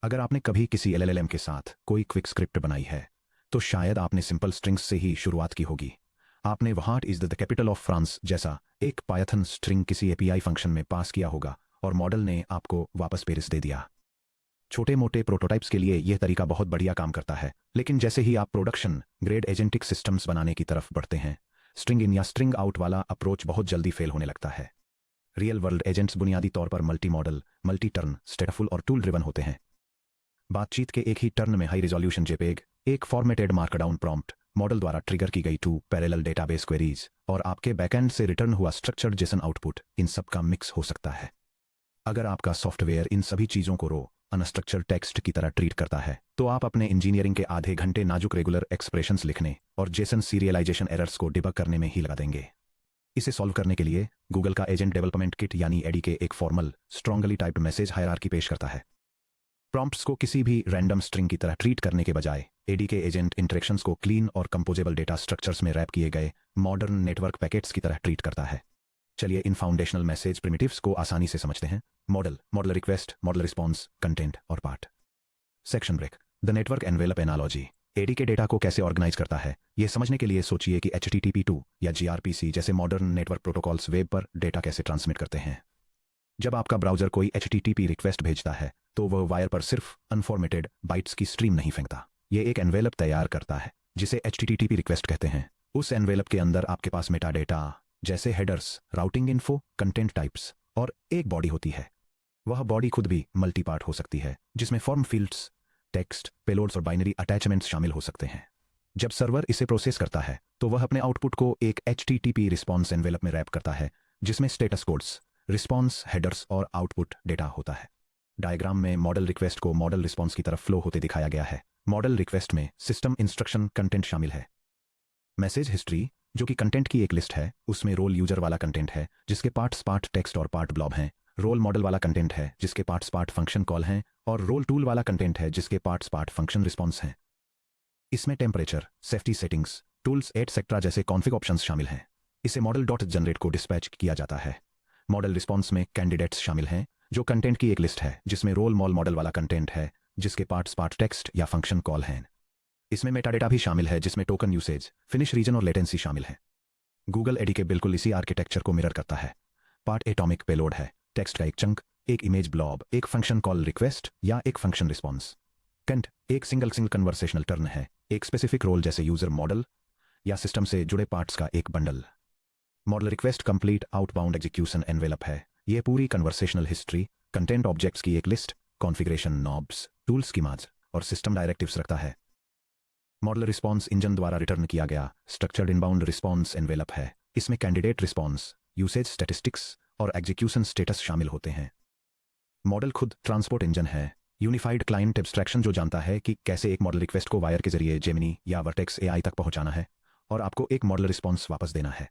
अगर आपने कभी किसी एलएलएम के साथ कोई क्विक स्क्रिप्ट बनाई है तो शायद आपने सिंपल स्ट्रिंग्स से ही शुरुआत की होगी। आपने what is the capital of France जैसा एक पायथन स्ट्रिंग किसी एपीआई फंक्शन में पास किया होगा और मॉडल ने आपको वापस पेरिस दे दिया। छोटे मोटे प्रोटोटाइप्स के लिए यह तरीका बहुत बढ़िया काम करता है, लेकिन जैसे ही आप प्रोडक्शन ग्रेड एजेंटिक सिस्टम्स बनाने की तरफ बढ़ते हैं, स्ट्रिंग इन या स्ट्रिंग आउट वाला अप्रोच बहुत जल्दी फेल होने लगता है। रियल वर्ल्ड एजेंट्स बुनियादी तौर पर मल्टी मॉडल, मल्टी टर्न, स्टेटफुल और टूल ड्रिवन होते हैं। बातचीत के एक ही टर्न में हाई रिजोल्यूशन जेपेग, एक फॉर्मेटेड मार्कडाउन प्रॉम्प्ट, मॉडल द्वारा ट्रिगर की गई 2 पैरेलल डेटाबेस क्वेरीज और आपके बैकएंड से रिटर्न हुआ स्ट्रक्चर्ड जेसन आउटपुट, इन सब का मिक्स हो सकता है। अगर आपका सॉफ्टवेयर इन सभी चीजों को रो अनस्ट्रक्चर्ड टेक्स्ट की तरह ट्रीट करता है तो आप अपने इंजीनियरिंग के आधे घंटे नाजुक रेगुलर एक्सप्रेशंस लिखने और जेसन सीरियलाइजेशन एरर्स को डिबग करने में ही लगा देंगे। इसे सॉल्व करने के लिए गूगल का एजेंट डेवलपमेंट किट यानी एडीके एक formal strongly typed message hierarchy पेश करता है। प्रॉम्प्ट्स को किसी भी रैंडम स्ट्रिंग की तरह ट्रीट करने के बजाय एडीके एजेंट इंटरेक्शंस को क्लीन और कंपोजेबल डेटा स्ट्रक्चर्स में रैप किए गए मॉडर्न नेटवर्क पैकेट्स की तरह ट्रीट करता है। चलिए इन फाउंडेशनल मैसेज प्रिमिटिव्स को आसानी से समझते हैं। Model, model request, model response, content और part. Section break. The network envelope analogy ADK data को कैसे ऑर्गेनाइज करता है, यह समझने के लिए सोचिए कि HTTP2 या gRPC जैसे मॉडर्न नेटवर्क प्रोटोकॉल्स वेब पर डेटा कैसे ट्रांसमिट करते हैं। जब आपका ब्राउजर कोई HTTP रिक्वेस्ट भेजता है तो वह वायर पर सिर्फ अनफॉर्मेटेड बाइट्स की स्ट्रीम नहीं फेंकता। यह एक एनवेलप तैयार करता है जिसे HTTP रिक्वेस्ट कहते हैं। उस एनवेलप के अंदर आपके पास मेटा डेटा जैसे headers, routing info, content types और एक बॉडी होती है। वह बॉडी खुद भी मल्टी पार्ट हो सकती है जिसमें फॉर्म फील्ड्स, टेक्स्ट, पेलोड्स और बाइनरी अटैचमेंट्स शामिल हो सकते हैं। जब सर्वर इसे प्रोसेस करता है तो वह अपने आउटपुट को एक HTTP रिस्पॉन्स एनवेलप में रैप करता है जिसमें स्टेटस कोड्स, रिस्पॉन्स, हेडर्स और आउटपुट डेटा होता है। डायग्राम में मॉडल रिक्वेस्ट को मॉडल रिस्पॉन्स की तरफ फ्लो होते दिखाया गया है। मॉडल रिक्वेस्ट में सिस्टम इंस्ट्रक्शन कंटेंट शामिल है। मैसेज हिस्ट्री जो कि कंटेंट की एक लिस्ट है, उसमें रोल यूजर वाला कंटेंट है जिसके पार्ट्स पार्ट टेक्स्ट और पार्ट ब्लॉब हैं। रोल मॉडल वाला कंटेंट है जिसके पार्ट्स पार्ट फंक्शन कॉल हैं और रोल टूल वाला कंटेंट है जिसके पार्ट्स पार्ट फंक्शन रिस्पॉन्स हैं। इसमें temperature, safety settings, tools etcetera जैसे कॉन्फ़िग ऑप्शंस शामिल हैं। इसे मॉडल डॉट जनरेट को डिस्पैच किया जाता है। मॉडल रिस्पॉन्स में कैंडिडेट्स शामिल हैं जो कंटेंट की एक लिस्ट है जिसमें रोल मॉडल वाला कंटेंट है जिसके पार्ट्स पार्ट टेक्स्ट या फंक्शन कॉल हैं। इसमें मेटाडेटा भी शामिल है जिसमें टोकन यूसेज, फिनिश रीजन और लेटेंसी शामिल है। गूगल एडीके बिल्कुल इसी आर्किटेक्चर को मिरर करता है। पार्ट एटॉमिक पेलोड है, टेक्स्ट का एक चंक, एक इमेज ब्लॉब, एक फंक्शन कॉल रिक्वेस्ट या एक फंक्शन रिस्पॉन्स। कंट एक सिंगल कन्वर्सेशनल टर्न है, एक स्पेसिफिक रोल जैसे यूजर, मॉडल या सिस्टम से जुड़े पार्ट्स का एक bundle. Model request complete outbound execution envelope है। यह पूरी कन्वर्सेशनल हिस्ट्री, कंटेंट ऑब्जेक्ट्स की एक list, configuration knobs, tool schemas और सिस्टम डायरेक्टिव्स रखता है। मॉडल रिस्पॉन्स इंजन द्वारा रिटर्न किया गया स्ट्रक्चर्ड इनबाउंड रिस्पॉन्स एनवेलप है। इसमें कैंडिडेट रिस्पॉन्स, यूसेज स्टैटिस्टिक्स और एग्जीक्यूशन स्टेटस शामिल होते हैं। मॉडल खुद ट्रांसपोर्ट इंजन है, यूनिफाइड क्लाइंट एब्स्ट्रैक्शन जो जानता है कि कैसे एक मॉडल रिक्वेस्ट को वायर के जरिए जेमिनी या वर्टेक्स AI तक पहुंचाना है और आपको एक मॉडल रिस्पॉन्स वापस देना है।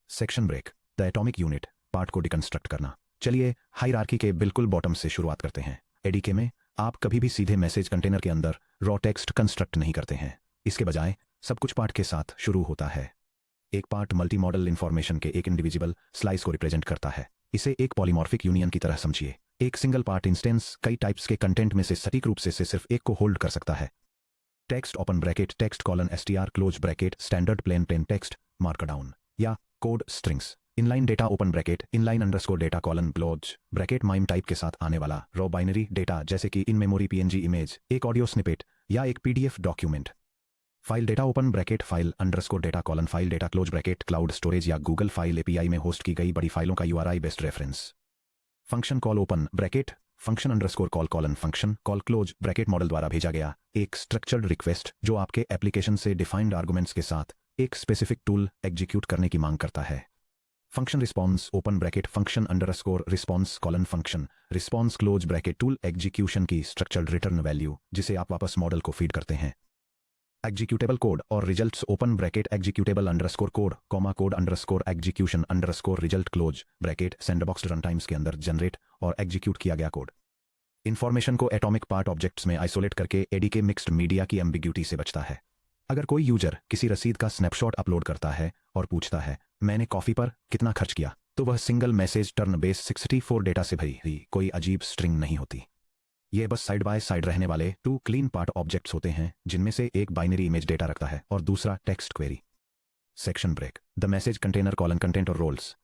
Section break. The atomic unit part को डिकंस्ट्रक्ट करना। चलिए हायरार्की के बिल्कुल बॉटम से शुरुआत करते हैं। एडीके में आप कभी भी सीधे मैसेज कंटेनर के अंदर रॉ टेक्स्ट कंस्ट्रक्ट नहीं करते हैं। इसके बजाय सब कुछ पार्ट के साथ शुरू होता है। एक पार्ट मल्टी मॉडल इंफॉर्मेशन के एक इंडिविजुअल स्लाइस को रिप्रेजेंट करता है। इसे एक पॉलीमॉर्फिक यूनियन की तरह समझिए। एक सिंगल पार्ट इंस्टेंस कई टाइप्स के कंटेंट में से सटीक रूप से सिर्फ एक को होल्ड कर सकता है। Text open bracket, text colon str close bracket, standard plain text, markdown या code strings, inline data open bracket, inline underscore data colon close bracket, MIME type के साथ आने वाला रॉ बाइनरी डेटा जैसे कि इन मेमोरी PNG इमेज, एक audio snippet या एक PDF document. File data open bracket, file underscore data colon file data close bracket, cloud storage या गूगल फाइल API में होस्ट की गई बड़ी फाइलों का URI best reference. Function call open bracket, function underscore call colon function call close bracket, model द्वारा भेजा गया एक स्ट्रक्चर्ड रिक्वेस्ट जो आपके एप्लीकेशन से डिफाइंड आर्गुमेंट्स के साथ एक स्पेसिफिक टूल एग्जीक्यूट करने की मांग करता है। Function response open bracket, function underscore response colon function response close bracket, tool execution की स्ट्रक्चर्ड रिटर्न वैल्यू जिसे आप वापस मॉडल को फीड करते हैं। एग्जीक्यूटेबल कोड और results open bracket, executable underscore code comma code underscore execution underscore result close bracket, sandbox run times के अंदर जनरेट और एग्जीक्यूट किया गया कोड। इन्फॉर्मेशन को एटॉमिक पार्ट ऑब्जेक्ट्स में आइसोलेट करके एडीके मिक्स्ड मीडिया की एम्बिग्यूटी से बचता है। अगर कोई यूजर किसी रसीद का स्नैपशॉट अपलोड करता है और पूछता है मैंने कॉफी पर कितना खर्च किया, तो वह single message turn base 64 data से भरी हुई कोई अजीब स्ट्रिंग नहीं होती। ये बस साइड बाय साइड रहने वाले टू क्लीन पार्ट ऑब्जेक्ट्स होते हैं जिनमें से एक बाइनरी इमेज डेटा रखता है और दूसरा text query. Section break. The message container colon content और रोल्स।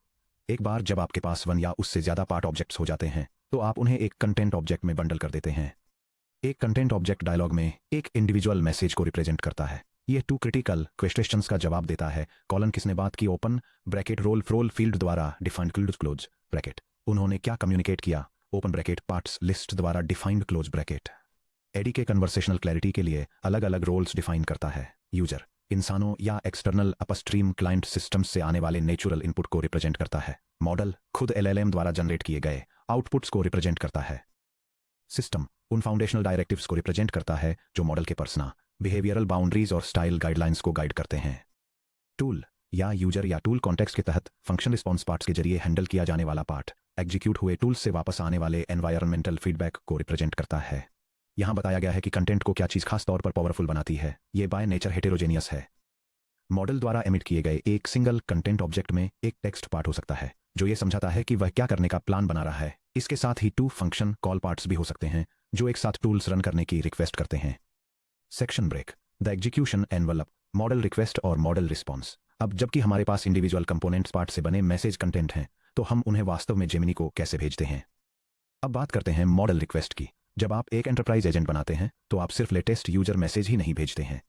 एक बार जब आपके पास वन या उससे ज्यादा पार्ट ऑब्जेक्ट्स हो जाते हैं तो आप उन्हें एक कंटेंट ऑब्जेक्ट में बंडल कर देते हैं। एक कंटेंट ऑब्जेक्ट डायलॉग में एक इंडिविजुअल मैसेज को रिप्रेजेंट करता है। ये टू क्रिटिकल क्वेश्चंस का जवाब देता है। कॉलन किसने बात की, ओपन ब्रैकेट, रोल फील्ड द्वारा डिफाइंड क्लोज ब्रैकेट। उन्होंने क्या कम्युनिकेट किया, ओपन ब्रैकेट, पार्ट्स लिस्ट द्वारा डिफाइंड क्लोज ब्रैकेट। एडी के कन्वर्सेशनल क्लैरिटी के लिए अलग अलग रोल्स डिफाइन करता है। यूजर इंसानों या एक्सटर्नल अपस्ट्रीम क्लाइंट सिस्टम्स से आने वाले नेचुरल इनपुट को रिप्रेजेंट करता है। मॉडल खुद एलएलएम द्वारा जनरेट किए गए आउटपुट्स को रिप्रेजेंट करता है। सिस्टम उन फाउंडेशनल डायरेक्टिव्स को रिप्रेजेंट करता है जो मॉडल के पर्सना, बिहेवियरल बाउंड्रीज और स्टाइल गाइडलाइंस को गाइड करते हैं। टूल या यूजर या टूल कॉन्टेक्स्ट के तहत फंक्शन रिस्पॉन्स पार्ट्स के जरिए हैंडल किया जाने वाला पार्ट एग्जीक्यूट हुए टूल से वापस आने वाले एनवायरमेंटल फीडबैक को रिप्रेजेंट करता है। यहां बताया गया है कि कंटेंट को क्या चीज खास तौर पर पावरफुल बनाती है। ये बाय नेचर हेटेरोजेनियस है। मॉडल द्वारा एमिट किए गए एक सिंगल कंटेंट ऑब्जेक्ट में एक टेक्स्ट पार्ट हो सकता है जो ये समझाता है कि वह क्या करने का प्लान बना रहा है। इसके साथ ही टू फंक्शन कॉल पार्ट्स भी हो सकते हैं जो एक साथ टूल्स रन करने की रिक्वेस्ट करते हैं। Section break. The execution envelope, model request और मॉडल रिस्पॉन्स। अब जबकि हमारे पास इंडिविजुअल कंपोनेंट्स पार्ट से बने मैसेज कंटेंट हैं तो हम उन्हें वास्तव में जेमिनी को कैसे भेजते हैं। अब बात करते हैं मॉडल रिक्वेस्ट की। जब आप एक एंटरप्राइज एजेंट बनाते हैं तो आप सिर्फ लेटेस्ट यूजर मैसेज ही नहीं भेजते हैं,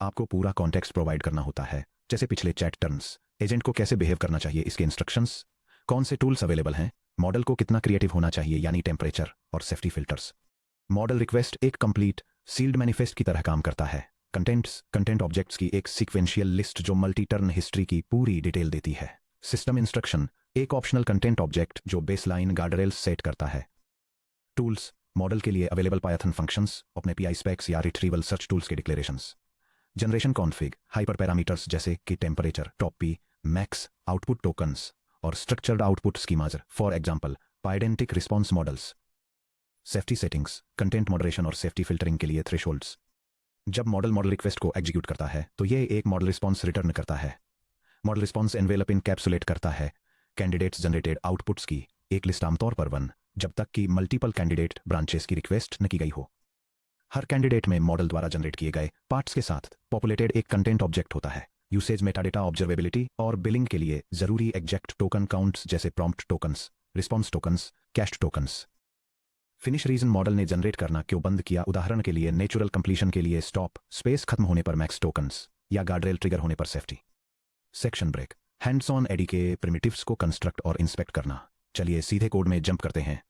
आपको पूरा कॉन्टेक्स्ट प्रोवाइड करना होता है, जैसे पिछले चैट टर्न्स, एजेंट को कैसे बिहेव करना चाहिए, इसके इंस्ट्रक्शंस, कौन से टूल्स अवेलेबल हैं, मॉडल को कितना क्रिएटिव होना चाहिए यानी टेम्परेचर और सेफ्टी फिल्टर्स। मॉडल रिक्वेस्ट एक कंप्लीट सील्ड मैनिफेस्ट की तरह काम करता है। कंटेंट ऑब्जेक्ट्स की एक सीक्वेंशियल लिस्ट जो मल्टी टर्न हिस्ट्री की पूरी डिटेल देती है। सिस्टम इंस्ट्रक्शन एक ऑप्शनल कंटेंट ऑब्जेक्ट जो बेसलाइन गार्डरेल्स सेट करता है। टूल्स मॉडल के लिए अवेलेबल पायथन फंक्शंस, अपने पीआई स्पेक्स या रिट्रीवल सर्च टूल्स के declarations. Generation config hyper parameters जैसे कि टेम्परेचर, टॉपी, मैक्स, आउटपुट टोकन्स और structured output schemas, for example pydantic response models. Safety settings content moderation और safety filtering के लिए thresholds. जब मॉडल रिक्वेस्ट को एग्जीक्यूट करता है तो यह एक मॉडल रिस्पॉन्स रिटर्न करता है। मॉडल रिस्पॉन्स एनवेलप इनकैप्सुलेट करता है कैंडिडेट्स जनरेटेड आउटपुट्स की एक लिस्ट, आमतौर पर 1 जब तक कि मल्टीपल कैंडिडेट ब्रांचेस की रिक्वेस्ट न की गई हो। हर कैंडिडेट में मॉडल द्वारा जनरेट किए गए पार्ट्स के साथ पॉपुलेटेड एक कंटेंट ऑब्जेक्ट होता है। यूसेज मेटाडेटा, ऑब्जर्वेबिलिटी और बिलिंग के लिए जरूरी एग्जैक्ट टोकन काउंट्स जैसे prompt tokens, response tokens, cached tokens. Finish reason model ने जनरेट करना क्यों बंद किया, उदाहरण के लिए नेचुरल कंप्लीशन के लिए स्टॉप, स्पेस खत्म होने पर मैक्स टोकन्स या गार्डरेल ट्रिगर होने पर safety. Section break. Hands on AD के प्रिमिटिव्स को कंस्ट्रक्ट और इंस्पेक्ट करना। चलिए सीधे कोड में जंप करते हैं।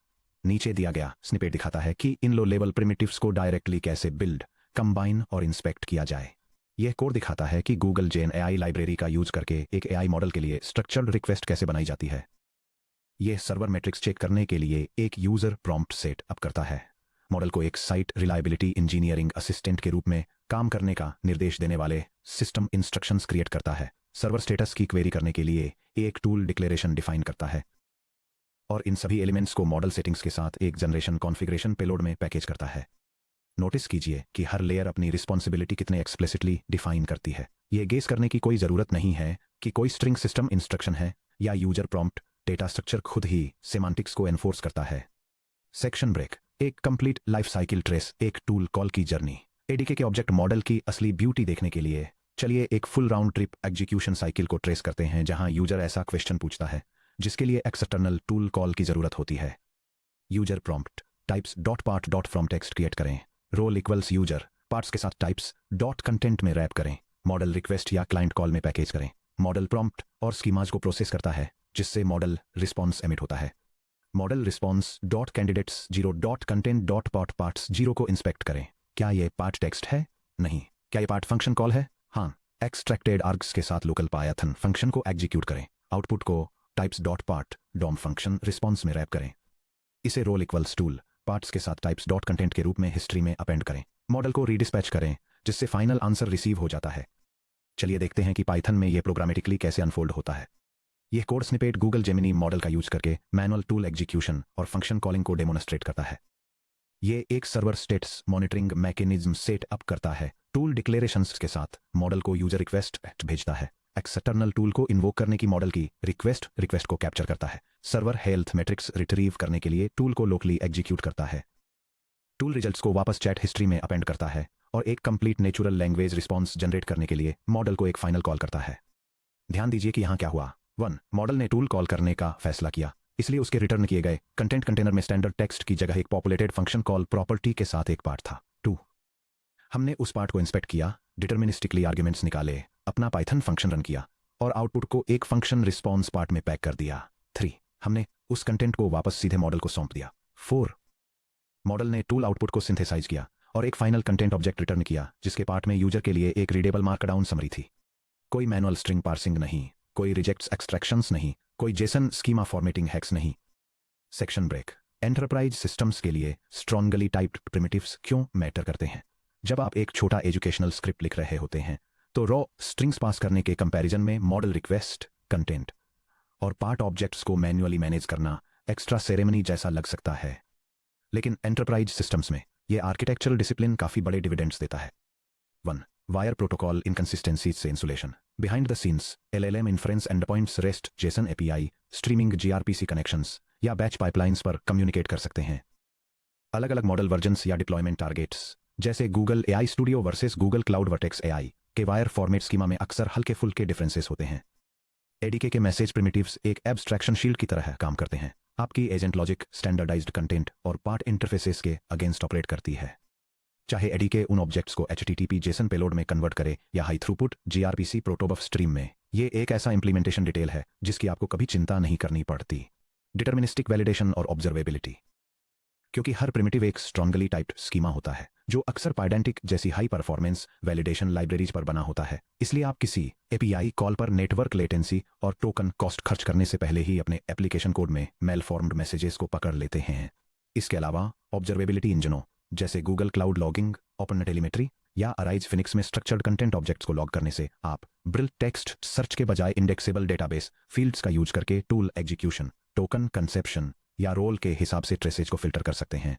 नीचे दिया गया स्निपेट दिखाता है कि इन लो लेवल प्रिमिटिव्स को डायरेक्टली कैसे बिल्ड, कंबाइन और इंस्पेक्ट किया जाए। यह कोड दिखाता है कि गूगल जेन एआई लाइब्रेरी का यूज करके एक एआई मॉडल के लिए स्ट्रक्चर्ड रिक्वेस्ट कैसे बनाई जाती है। यह सर्वर मैट्रिक्स चेक करने के लिए एक यूजर प्रॉम्प्ट सेट अप करता है। मॉडल को एक साइट रिलायबिलिटी इंजीनियरिंग असिस्टेंट के रूप में काम करने का निर्देश देने वाले सिस्टम इंस्ट्रक्शंस क्रिएट करता है। सर्वर स्टेटस की क्वेरी करने के लिए एक टूल डिक्लेरेशन डिफाइन करता है और इन सभी एलिमेंट्स को मॉडल सेटिंग्स के साथ एक जनरेशन कॉन्फ़िगरेशन पेलोड में पैकेज करता है। नोटिस कीजिए कि हर लेयर अपनी रिस्पॉन्सिबिलिटी कितने एक्सप्लिसिटली डिफाइन करती है। यह गेस करने की कोई जरूरत नहीं है कि कोई स्ट्रिंग सिस्टम इंस्ट्रक्शन है या यूजर प्रॉम्प्ट डेटा स्ट्रक्चर खुद ही सेमांटिक्स को एनफोर्स करता है। Section break. एक कंप्लीट लाइफ साइकिल ट्रेस, एक टूल कॉल की जर्नी। एडीके के ऑब्जेक्ट मॉडल की असली ब्यूटी देखने के लिए चलिए एक full round trip execution cycle को ट्रेस करते हैं जहां यूजर ऐसा क्वेश्चन पूछता है जिसके लिए एक्सटर्नल टूल कॉल की जरूरत होती है। User prompt types dot part dot from text create करें। रोल इक्वल्स यूजर पार्ट्स के साथ टाइप्स डॉट कंटेंट में रैप करें। मॉडल रिक्वेस्ट या क्लाइंट कॉल में पैकेज करें। मॉडल प्रॉम्प्ट और स्कीमाज को प्रोसेस करता है जिससे मॉडल रिस्पॉन्स एमिट होता है। Model response dot candidates 0 dot content dot parts 0 को इंस्पेक्ट करें। क्या ये पार्ट टेक्स्ट है? नहीं। क्या ये पार्ट फंक्शन कॉल है? हाँ। एक्सट्रैक्टेड आर्ग्स के साथ लोकल पायथन फंक्शन को एग्जीक्यूट करें। आउटपुट को टाइप्स डॉट पार्ट डॉम फंक्शन रिस्पॉन्स में रैप करें। इसे रोल इक्वल्स टूल पार्ट्स के साथ टाइप्स डॉट कंटेंट के रूप में हिस्ट्री में अपेंड करें। मॉडल को रीडिस्पैच करें जिससे फाइनल आंसर रिसीव हो जाता है। चलिए देखते हैं कि पाइथन में यह प्रोग्रामेटिकली कैसे अनफोल्ड होता है। यह code snippet Google Gemini model का यूज करके मैनुअल टूल एग्जीक्यूशन और फंक्शन कॉलिंग को डेमोन्स्ट्रेट करता है। यह एक server states monitoring mechanism set up करता है। टूल डिक्लेरेशंस के साथ मॉडल को यूजर रिक्वेस्ट भेजता है। एक्सटर्नल टूल को इन्वोक करने की मॉडल की रिक्वेस्ट को कैप्चर करता है। सर्वर हेल्थ मैट्रिक्स रिट्रीव करने के लिए टूल को लोकली एग्जीक्यूट करता है। टूल रिजल्ट्स को वापस चैट हिस्ट्री में अपेंड करता है और एक complete natural language response generate करने के लिए मॉडल को एक फाइनल कॉल करता है। ध्यान दीजिए कि यहाँ क्या हुआ। 1. मॉडल ने टूल कॉल करने का फैसला किया, इसलिए उसके रिटर्न किए गए कंटेंट कंटेनर में स्टैंडर्ड टेक्स्ट की जगह एक पॉपुलेटेड फंक्शन कॉल प्रॉपर्टी के साथ एक पार्ट था। 2. हमने उस पार्ट को इंस्पेक्ट किया, डिटर्मिनिस्टिकली आर्ग्यूमेंट्स निकाले, अपना पाइथन फंक्शन रन किया और आउटपुट को एक फंक्शन रिस्पॉन्स पार्ट में पैक कर दिया। 3. हमने उस कंटेंट को वापस सीधे मॉडल को सौंप दिया। 4. मॉडल ने टूल आउटपुट को सिंथेसाइज किया और एक फाइनल कंटेंट ऑब्जेक्ट रिटर्न किया जिसके पार्ट में यूजर के लिए एक रीडेबल मार्कडाउन समरी थी। कोई मैनुअल स्ट्रिंग पार्सिंग नहीं, कोई रिजेक्ट्स एक्सट्रैक्शंस नहीं, कोई जेसन स्कीमा फॉर्मेटिंग हैक्स नहीं। Section break. एंटरप्राइज सिस्टम्स के लिए स्ट्रॉन्गली टाइप्ड प्रिमिटिव्स क्यों मैटर करते हैं? जब आप एक छोटा एजुकेशनल स्क्रिप्ट लिख रहे होते हैं तो रॉ स्ट्रिंग्स पास करने के कंपैरिजन में मॉडल रिक्वेस्ट, कंटेंट और पार्ट ऑब्जेक्ट्स को मैन्युअली मैनेज करना एक्स्ट्रा सेरेमनी जैसा लग सकता है, लेकिन एंटरप्राइज सिस्टम्स में यह आर्किटेक्चरल डिसिप्लिन काफी बड़े डिविडेंड्स देता है। 1. वायर प्रोटोकॉल इनकंसिस्टेंसीज से insulation. Behind the scenes LLM inference endpoints REST JSON API, streaming gRPC connections या बैच पाइपलाइंस पर कम्युनिकेट कर सकते हैं। अलग अलग मॉडल वर्जन्स या डिप्लॉयमेंट टारगेट्स जैसे Google AI Studio versus Google Cloud Vertex AI के वायर फॉर्मेट स्कीमा में अक्सर हल्के फुल्के डिफरेंसेस होते हैं। एडीके के मैसेज प्रिमिटिव्स एक एब्स्ट्रैक्शन शील्ड की तरह काम करते हैं। आपकी एजेंट लॉजिक स्टैंडर्डाइज्ड कंटेंट और पार्ट इंटरफेसेस के अगेंस्ट ऑपरेट करती है, चाहे एडीके उन ऑब्जेक्ट्स को एचटीटीपी जेसन पेलोड में कन्वर्ट करे या हाई थ्रूपुट जीआरपीसी प्रोटोबफ स्ट्रीम में। ये एक ऐसा इंप्लीमेंटेशन डिटेल है जिसकी आपको कभी चिंता नहीं करनी पड़ती। डिटर्मिनिस्टिक वैलिडेशन और ऑब्जर्वेबिलिटी। क्योंकि हर प्रिमिटिव एक स्ट्रॉन्गली टाइप्ड स्कीमा होता है जो अक्सर पाइडेंटिक जैसी हाई परफॉर्मेंस वैलिडेशन लाइब्रेरीज पर बना होता है, इसलिए आप किसी एपीआई कॉल पर नेटवर्क लेटेंसी और टोकन कॉस्ट खर्च करने से पहले ही अपने एप्लीकेशन कोड में मेलफॉर्म्ड मैसेजेस को पकड़ लेते हैं। इसके अलावा ऑब्जर्वेबिलिटी इंजनों जैसे Google cloud logging, open telemetry या अराइज फिनिक्स में स्ट्रक्चर्ड कंटेंट ऑब्जेक्ट्स को लॉग करने से आप ब्रिल टेक्स्ट सर्च के बजाय इंडेक्सेबल डेटाबेस फील्ड्स का यूज करके टूल एग्जीक्यूशन, टोकन कंसेप्शन या रोल के हिसाब से ट्रेसेज को फिल्टर कर सकते हैं।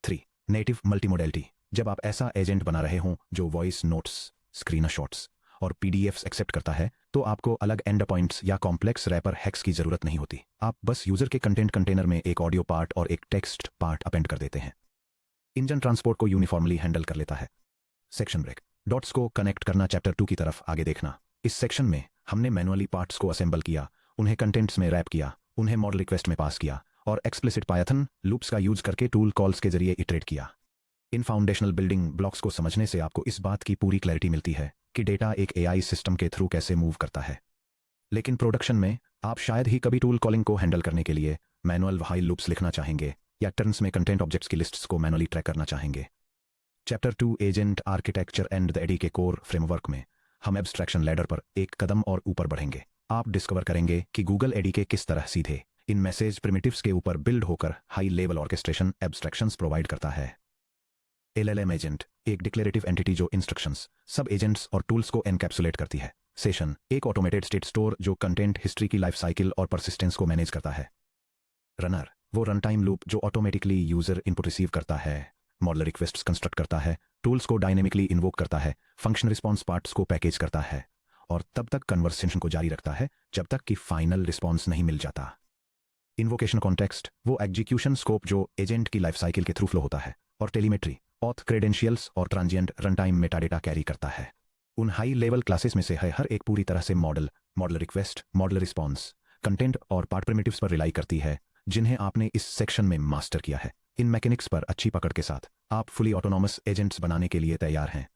3. नेटिव मल्टीमोडेलिटी। जब आप ऐसा एजेंट बना रहे हों जो वॉइस नोट्स, स्क्रीनशॉट्स और पीडीएफ्स एक्सेप्ट करता है, तो आपको अलग एंड पॉइंट्स या कॉम्प्लेक्स रैपर हैक्स की जरूरत नहीं होती। आप बस यूजर के कंटेंट कंटेनर में एक ऑडियो पार्ट और एक टेक्स्ट पार्ट अपेंड कर देते हैं। इंजन ट्रांसपोर्ट को यूनिफॉर्मली हैंडल कर लेता है। Section break. डॉट्स को कनेक्ट करना चैप्टर 2 की तरफ आगे देखना। इस सेक्शन में हमने मैनुअली पार्ट्स को असेंबल किया, उन्हें कंटेंट्स में रैप किया, उन्हें मॉडल रिक्वेस्ट में पास किया और एक्सप्लिसिट पाइथन लूप्स का यूज करके टूल कॉल्स के जरिए इटरेट किया। इन फाउंडेशनल बिल्डिंग ब्लॉक्स को समझने से आपको इस बात की पूरी क्लैरिटी मिलती है कि डेटा एक एआई सिस्टम के थ्रू कैसे मूव करता है। लेकिन प्रोडक्शन में आप शायद ही कभी टूल कॉलिंग को हैंडल करने के लिए मैनुअल व्हाइल लूप्स लिखना चाहेंगे या टर्न्स में कंटेंट ऑब्जेक्ट्स की लिस्ट्स को मैनुअली ट्रैक करना चाहेंगे। Chapter 2 agent architecture and the एडीके core framework में हम एब्स्ट्रैक्शन लैडर पर एक कदम और ऊपर बढ़ेंगे। आप डिस्कवर करेंगे कि गूगल एडीके किस तरह सीधे इन मैसेज प्रिमिटिव्स के ऊपर बिल्ड होकर high level orchestration abstractions provide करता है। एलएलएम एजेंट एक डिक्लेरेटिव एंटिटी जो इंस्ट्रक्शंस, सब एजेंट्स और टूल्स को एनकैप्सुलेट करती है। सेशन एक ऑटोमेटेड स्टेट स्टोर जो कंटेंट हिस्ट्री की लाइफ साइकिल और परसिस्टेंस को मैनेज करता है। रनर वो रन टाइम लूप जो ऑटोमेटिकली यूजर इनपुट रिसीव करता है, मॉडल रिक्वेस्ट्स कंस्ट्रक्ट करता है, टूल्स को डायनेमिकली इन्वोक करता है, फंक्शन रिस्पॉन्स पार्ट्स को पैकेज करता है और तब तक कन्वर्सेशन को जारी रखता है जब तक कि फाइनल रिस्पॉन्स नहीं मिल जाता। इन्वोकेशन कॉन्टेक्स्ट वो एग्जीक्यूशन स्कोप जो एजेंट की लाइफ साइकिल के थ्रू फ्लो होता है और टेलीमेट्री, ऑथ क्रेडेंशियल्स और transient run time metadata carry करता है। उन हाई लेवल क्लासेस में से है हर एक पूरी तरह से model, model request, model response, content और पार्ट प्रिमिटिव्स पर रिलाई करती है जिन्हें आपने इस सेक्शन में मास्टर किया है। इन मैकेनिक्स पर अच्छी पकड़ के साथ आप फुली ऑटोनॉमस एजेंट्स बनाने के लिए तैयार हैं।